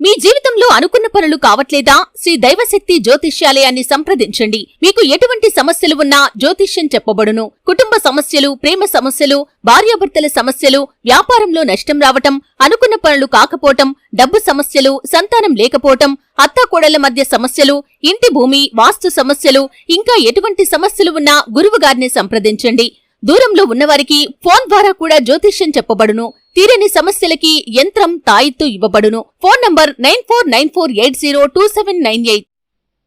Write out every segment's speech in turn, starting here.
మీ జీవితంలో అనుకున్న పనులు కావట్లేదా? శ్రీ దైవశక్తి జ్యోతిష్యాలయాన్ని సంప్రదించండి. మీకు ఎటువంటి సమస్యలు ఉన్నా జ్యోతిష్యం చెప్పబడును. కుటుంబ సమస్యలు, ప్రేమ సమస్యలు, భార్యాభర్తల సమస్యలు, వ్యాపారంలో నష్టం రావటం, అనుకున్న పనులు కాకపోవటం, డబ్బు సమస్యలు, సంతానం లేకపోవటం, అత్తాకోడళ్ల మధ్య సమస్యలు, ఇంటి భూమి, వాస్తు సమస్యలు, ఇంకా ఎటువంటి సమస్యలు ఉన్నా గురువుగారిని సంప్రదించండి. దూరంలో ఉన్నవారికి ఫోన్ ద్వారా కూడా జ్యోతిష్యం చెప్పబడును. తీరని సమస్యలకి యంత్రం, తాయిత్తు ఇవ్వబడును. Phone number 9494802798.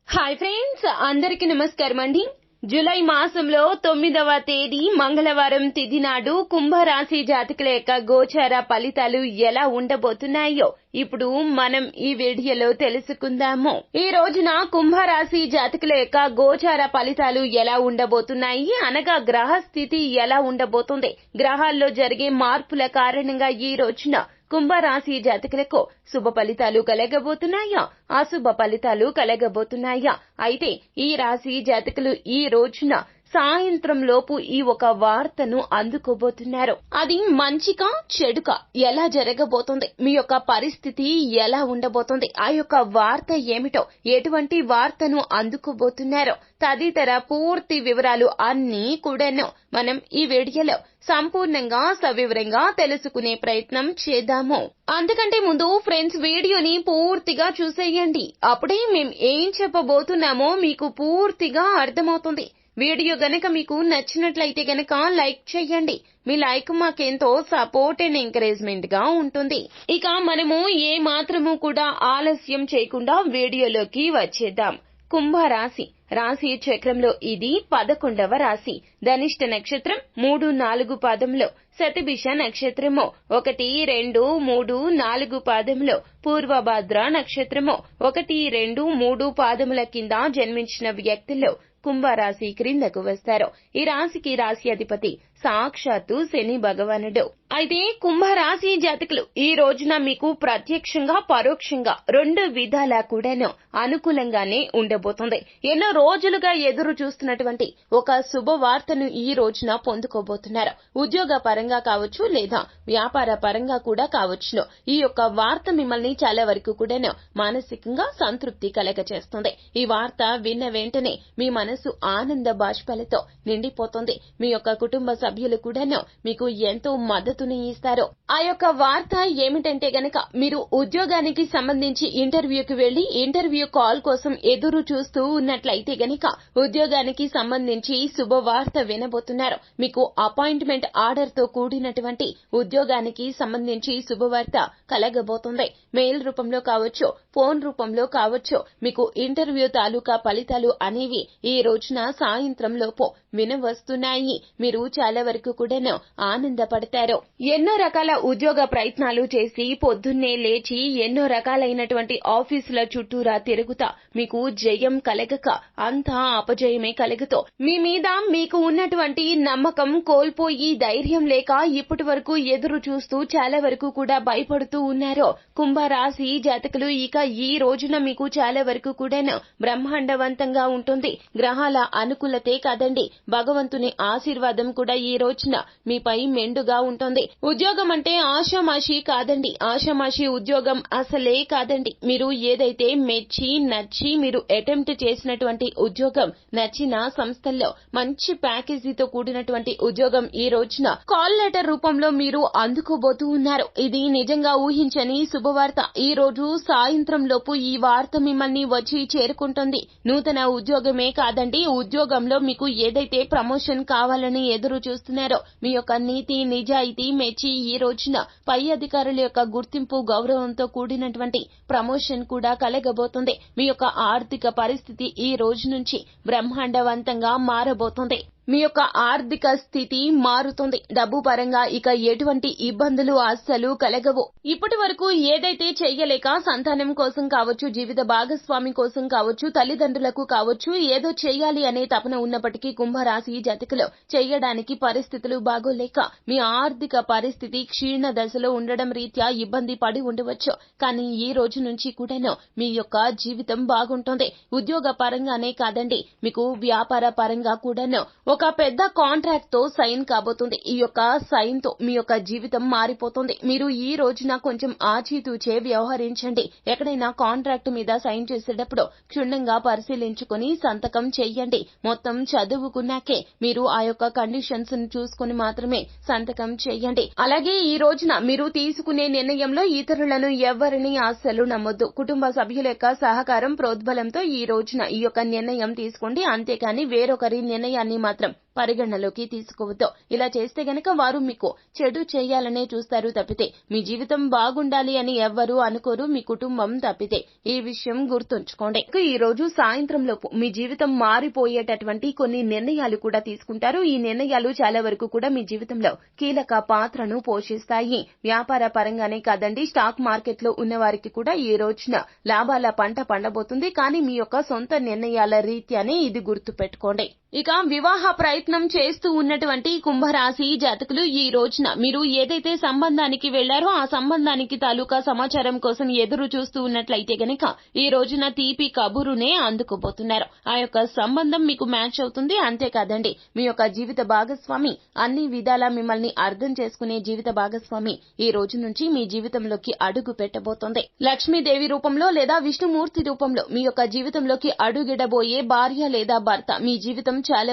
హాయ్ ఫ్రెండ్స్, అందరికి నమస్కారం అండి. జూలై మాసంలో 9వ తేదీ మంగళవారం తిథి నాడు కుంభరాశి జాతకుల యొక్క గోచార ఫలితాలు ఎలా ఉండబోతున్నాయో ఇప్పుడు మనం ఈ వీడియోలో తెలుసుకుందాము. ఈ రోజున కుంభరాశి జాతకుల యొక్క గోచార ఫలితాలు ఎలా ఉండబోతున్నాయి అనగా గ్రహ స్థితి ఎలా ఉండబోతుంది, గ్రహాల్లో జరిగే మార్పుల కారణంగా ఈ రోజున కుంభరాశి జాతకులకు శుభ ఫలితాలు కలగబోతున్నాయా, అశుభ ఫలితాలు కలగబోతున్నాయా? అయితే ఈ రాశి జాతకులు ఈ రోజున సాయంత్రం లోపు ఈ ఒక వార్తను అందుకోబోతున్నారు. అది మంచిగా చెడుగా ఎలా జరగబోతుంది, మీ యొక్క పరిస్థితి ఎలా ఉండబోతుంది, ఆ యొక్క వార్త ఏమిటో, ఎటువంటి వార్తను అందుకోబోతున్నారో తదితర పూర్తి వివరాలు అన్నీ కూడాను మనం ఈ వీడియోలో సంపూర్ణంగా సవివరంగా తెలుసుకునే ప్రయత్నం చేద్దాము. అందుకంటే ముందు ఫ్రెండ్స్, వీడియోని పూర్తిగా చూసేయండి. అప్పుడే మేం ఏం చెప్పబోతున్నామో మీకు పూర్తిగా అర్థమవుతుంది. వీడియో గనక మీకు నచ్చినట్లయితే గనక లైక్ చేయండి. మీ లైక్ మాకెంతో సపోర్ట్ అండ్ ఎంకరేజ్మెంట్ గా ఉంటుంది. ఇక మనము ఏ మాత్రము కూడా ఆలస్యం చేయకుండా వీడియోలోకి వచ్చేద్దాం. కుంభరాశి రాశి చక్రంలో ఇది 11వ రాశి. ధనిష్ట నక్షత్రం 3, 4 పాదంలో, శతభిష నక్షత్రము 1, 2, 3, 4 పాదములో, పూర్వభాద్ర నక్షత్రము 1, 2, 3 పాదముల కింద జన్మించిన వ్యక్తుల్లో కుంభరాశి క్రిందకు వస్తారు. ఈ రాశికి రాశి అధిపతి సాక్షాత్తు శని భగవానుడు. అయితే కుంభరాశి జాతకులు ఈ రోజున మీకు ప్రత్యక్షంగా పరోక్షంగా రెండు విధాలా కూడాను అనుకూలంగానే ఉండబోతుంది. ఎన్నో రోజులుగా ఎదురు చూస్తున్నటువంటి ఒక శుభవార్తను ఈ రోజున పొందుకోబోతున్నారు. ఉద్యోగ పరంగా కావచ్చు లేదా వ్యాపార పరంగా కూడా కావచ్చును. ఈ యొక్క వార్త మిమ్మల్ని చాలా వరకు కూడాను మానసికంగా సంతృప్తి కలగచేస్తుంది. ఈ వార్త విన్న వెంటనే మీ మనసు ఆనంద బాష్పాలతో నిండిపోతుంది. మీ యొక్క కుటుంబ సభ్యులు కూడాను మీకు ఎంతో మద్దతుని ఇస్తారు. ఆ యొక్క వార్త ఏమిటంటే గనక, మీరు ఉద్యోగానికి సంబంధించి ఇంటర్వ్యూకి వెళ్లి ఇంటర్వ్యూ కాల్ కోసం ఎదురు చూస్తూ ఉన్నట్లయితే గనక ఉద్యోగానికి సంబంధించి శుభవార్త వినబోతున్నారు. మీకు అపాయింట్మెంట్ ఆర్డర్ తో కూడినటువంటి ఉద్యోగానికి సంబంధించి శుభవార్త కలగబోతుంది. మెయిల్ రూపంలో కావచ్చు, ఫోన్ రూపంలో కావచ్చు, మీకు ఇంటర్వ్యూ తాలూకా ఫలితాలు అనేవి ఈ రోజున సాయంత్రం లోపు వినవస్తున్నాయి. మీరు చాలా వరకు కూడాను ఆనందపడతారు. ఎన్నో రకాల ఉద్యోగ ప్రయత్నాలు చేసి పొద్దున్నే లేచి ఎన్నో రకాలైనటువంటి ఆఫీసుల చుట్టూరా తిరుగుతా మీకు జయం కలగక అంతా అపజయమే కలుగుతూ మీ మీద మీకు ఉన్నటువంటి నమ్మకం కోల్పోయి ధైర్యం లేక ఇప్పటి వరకు ఎదురు చూస్తూ చాలా వరకు కూడా భయపడుతూ ఉన్నారు. కుంభరాశి జాతకులు ఇక ఈ రోజున మీకు చాలా వరకు కూడాను బ్రహ్మాండవంతంగా ఉంటుంది. గ్రహాల అనుకూలతే కాదండి, భగవంతుని ఆశీర్వాదం కూడా ఈ రోజున మీపై మెండుగా ఉంటుంది. ఉద్యోగం అంటే ఆషామాషి కాదండి, ఆషామాషి ఉద్యోగం అసలే కాదండి. మీరు ఏదైతే మెచ్చి నచ్చి మీరు అటెంప్ట్ చేసినటువంటి ఉద్యోగం, నచ్చిన సంస్థల్లో మంచి ప్యాకేజీతో కూడినటువంటి ఉద్యోగం ఈ రోజున కాల్ లెటర్ రూపంలో మీరు అందుకోబోతూ ఉన్నారు. ఇది నిజంగా ఊహించని శుభవార్త. ఈ రోజు సాయంత్రం లోపు ఈ వార్త మిమ్మల్ని వచ్చి చేరుకుంటుంది. నూతన ఉద్యోగమే కాదండి, ఉద్యోగంలో మీకు ఏదైతే ప్రమోషన్ కావాలని ఎదురు చూస్తున్నారో, మీ యొక్క నీతి నిజాయితీ మెచ్చి ఈ రోజున పై అధికారుల యొక్క గుర్తింపు గౌరవంతో కూడినటువంటి ప్రమోషన్ కూడా కలగబోతుంది. మీ యొక్క ఆర్థిక పరిస్థితి ఈ రోజు నుంచి బ్రహ్మాండవంతంగా మారబోతుంది. మీ యొక్క ఆర్థిక స్థితి మారుతుంది. డబ్బు పరంగా ఇక ఎటువంటి ఇబ్బందులు అస్సలు కలగవు. ఇప్పటి వరకు ఏదైతే చెయ్యలేక సంతానం కోసం కావచ్చు, జీవిత భాగస్వామి కోసం కావచ్చు, తల్లిదండ్రులకు కావచ్చు, ఏదో చెయ్యాలి అనే తపన ఉన్నప్పటికీ కుంభరాశి జాతకులు చెయ్యడానికి పరిస్థితులు బాగోలేక మీ ఆర్థిక పరిస్థితి క్షీణ దశలో ఉండడం రీత్యా ఇబ్బంది పడి ఉండవచ్చు. కానీ ఈ రోజు నుంచి కూడాను మీ యొక్క జీవితం బాగుంటుంది. ఉద్యోగ పరంగానే కాదండి, మీకు వ్యాపార పరంగా కూడాను ఒక పెద్ద కాంట్రాక్ట్ తో సైన్ కాబోతుంది. ఈ యొక్క సైన్ తో మీ యొక్క జీవితం మారిపోతుంది. మీరు ఈ రోజున కొంచెం ఆచితూచే వ్యవహరించండి. ఎక్కడైనా కాంట్రాక్ట్ మీద సైన్ చేసేటప్పుడు క్షుణ్ణంగా పరిశీలించుకుని సంతకం చెయ్యండి. మొత్తం చదువుకున్నాకే మీరు ఆ యొక్క కండిషన్స్ ని చూసుకుని మాత్రమే సంతకం చెయ్యండి. అలాగే ఈ రోజున మీరు తీసుకునే నిర్ణయంలో ఇతరులను ఎవరిని అస్సలు నమ్మొద్దు. కుటుంబ సభ్యుల యొక్క సహకారం ప్రోద్బలంతో ఈ రోజున ఈ యొక్క నిర్ణయం తీసుకోండి. అంతేకాని వేరొకరి నిర్ణయాన్ని మాత్రం పరిగణలోకి తీసుకోవద్దు. ఇలా చేస్తే గనక వారు మీకు చెడు చేయాలనే చూస్తారు తప్పితే మీ జీవితం బాగుండాలి అని ఎవ్వరూ అనుకోరు, మీ కుటుంబం తప్పితే. ఈ విషయం గుర్తుంచుకోండి. ఈ రోజు సాయంత్రంలోపు మీ జీవితం మారిపోయేటటువంటి కొన్ని నిర్ణయాలు కూడా తీసుకుంటారు. ఈ నిర్ణయాలు చాలా వరకు కూడా మీ జీవితంలో కీలక పాత్రను పోషిస్తాయి. వ్యాపార పరంగానే కాదండి, స్టాక్ మార్కెట్ లో ఉన్న వారికి కూడా ఈ రోజున లాభాల పంట పండబోతుంది. కానీ మీ యొక్క సొంత నిర్ణయాల రీత్యానే ఇది గుర్తు పెట్టుకోండి. ఇక వివాహ ప్రయత్నం చేస్తూ ఉన్నటువంటి కుంభరాశి జాతకులు ఈ రోజున మీరు ఏదైతే సంబంధానికి వెళ్లారో ఆ సంబంధానికి తాలూకా సమాచారం కోసం ఎదురు చూస్తూ ఉన్నట్లయితే గనక ఈ రోజున తీపి కబురునే అందుకోబోతున్నారు. ఆ యొక్క సంబంధం మీకు మ్యాచ్ అవుతుంది. అంతేకాదండి, మీ యొక్క జీవిత భాగస్వామి అన్ని విధాలా మిమ్మల్ని అర్థం చేసుకునే జీవిత భాగస్వామి ఈ రోజు నుంచి మీ జీవితంలోకి అడుగు పెట్టబోతోంది. లక్ష్మీదేవి రూపంలో లేదా విష్ణుమూర్తి రూపంలో మీ యొక్క జీవితంలోకి అడుగిడబోయే భార్య లేదా భర్త మీ జీవితం చాలా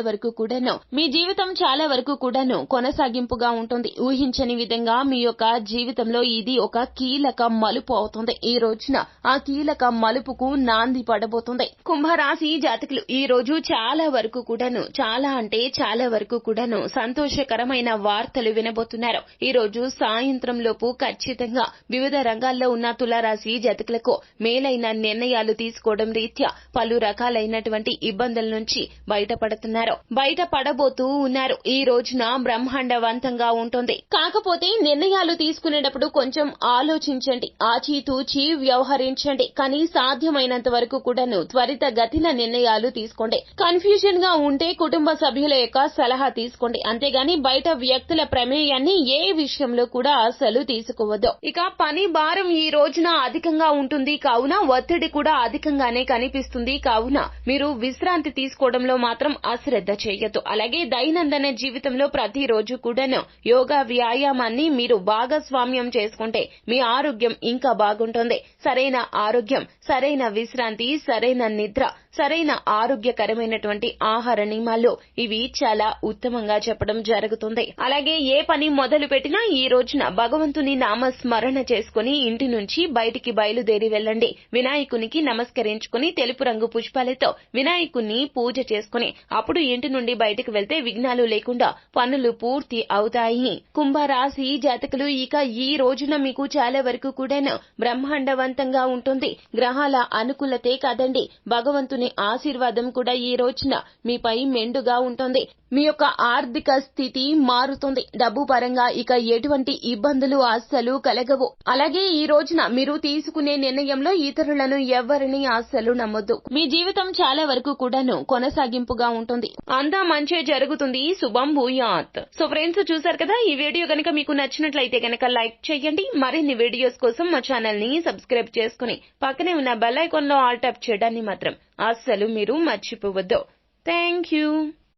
వరకు కూడాను కొనసాగింపుగా ఉంటుంది. ఊహించని విధంగా మీ యొక్క జీవితంలో ఇది ఒక కీలక మలుపు అవుతుంది. ఈ రోజున ఆ కీలక మలుపుకు నాంది పడబోతుంది. కుంభరాశి జాతకులు ఈ రోజు చాలా వరకు కూడాను సంతోషకరమైన వార్తలు వినబోతున్నారు. ఈ రోజు సాయంత్రం లోపు ఖచ్చితంగా వివిధ రంగాల్లో ఉన్న తులారాశి జాతకులకు మేలైన నిర్ణయాలు తీసుకోవడం రీత్యా పలు రకాలైనటువంటి ఇబ్బందుల నుంచి బయటపడబోతూ ఉన్నారు. ఈ రోజున బ్రహ్మాండవంతంగా ఉంటుంది. కాకపోతే నిర్ణయాలు తీసుకునేటప్పుడు కొంచెం ఆలోచించండి, ఆచితూచి వ్యవహరించండి. కానీ సాధ్యమైనంత వరకు కూడాను త్వరిత గతిన నిర్ణయాలు తీసుకోండి. కన్ఫ్యూజన్ గా ఉంటే కుటుంబ సభ్యుల యొక్క సలహా తీసుకోండి. అంతేగాని బయట వ్యక్తుల ప్రమేయాన్ని ఏ విషయంలో కూడా అసలు తీసుకోవద్దు. ఇక పని భారం ఈ రోజున అధికంగా ఉంటుంది కావున ఒత్తిడి కూడా అధికంగానే కనిపిస్తుంది కావున మీరు విశ్రాంతి తీసుకోవడంలో మాత్రం అశ్రద్ధ చేయొద్దు. అలాగే దైనందిన జీవితంలో ప్రతిరోజు కూడాను యోగా వ్యాయామాన్ని మీరు భాగస్వామ్యం చేసుకుంటే మీ ఆరోగ్యం ఇంకా బాగుంటుంది. సరైన ఆరోగ్యం, సరైన విశ్రాంతి, సరైన నిద్ర, సరైన ఆరోగ్యకరమైనటువంటి ఆహార నియమాలు ఇవి చాలా ఉత్తమంగా చెప్పడం జరుగుతుంది. అలాగే ఏ పని మొదలు పెట్టినా ఈ రోజున భగవంతుని నామస్మరణ చేసుకుని ఇంటి నుంచి బయటికి బయలుదేరి వెళ్ళండి. వినాయకునికి నమస్కరించుకుని తెలుపు రంగు పుష్పాలతో వినాయకుని పూజ చేసుకుని అప్పుడు ఇంటి నుండి బయటకు వెళ్తే విఘ్నాలు లేకుండా పనులు పూర్తి అవుతాయి. కుంభరాశి జాతకులు ఇక ఈ రోజున మీకు చాలా వరకు కూడాను బ్రహ్మాండవంతంగా ఉంటుంది. గ్రహాల అనుకూలతే కాదండి, భగవంతుని ఆశీర్వాదం కూడా ఈ రోజున మీపై మెండుగా ఉంటుంది. మీ యొక్క ఆర్థిక స్థితి మారుతుంది. డబ్బు పరంగా ఇక ఎటువంటి ఇబ్బందులు అస్సలు కలగవు. అలాగే ఈ రోజున మీరు తీసుకునే నిర్ణయంలో ఇతరులను ఎవరిని అస్సలు నమ్మొద్దు. మీ జీవితం చాలా వరకు కూడాను కొనసాగింపుగా ఉంటుంది. అంతా మంచే జరుగుతుంది. శుభం భూయాత్. సో ఫ్రెండ్స్, చూసారు కదా, ఈ వీడియో గనక మీకు నచ్చినట్లయితే గనక లైక్ చేయండి. మరిన్ని వీడియోస్ కోసం మా ఛానల్ ని సబ్స్క్రైబ్ చేసుకుని పక్కనే ఉన్న బెల్ ఐకాన్ లో ఆల్ టాప్ చేయడాన్ని మాత్రం అస్సలు మీరు మర్చిపోవద్దు. Thank you.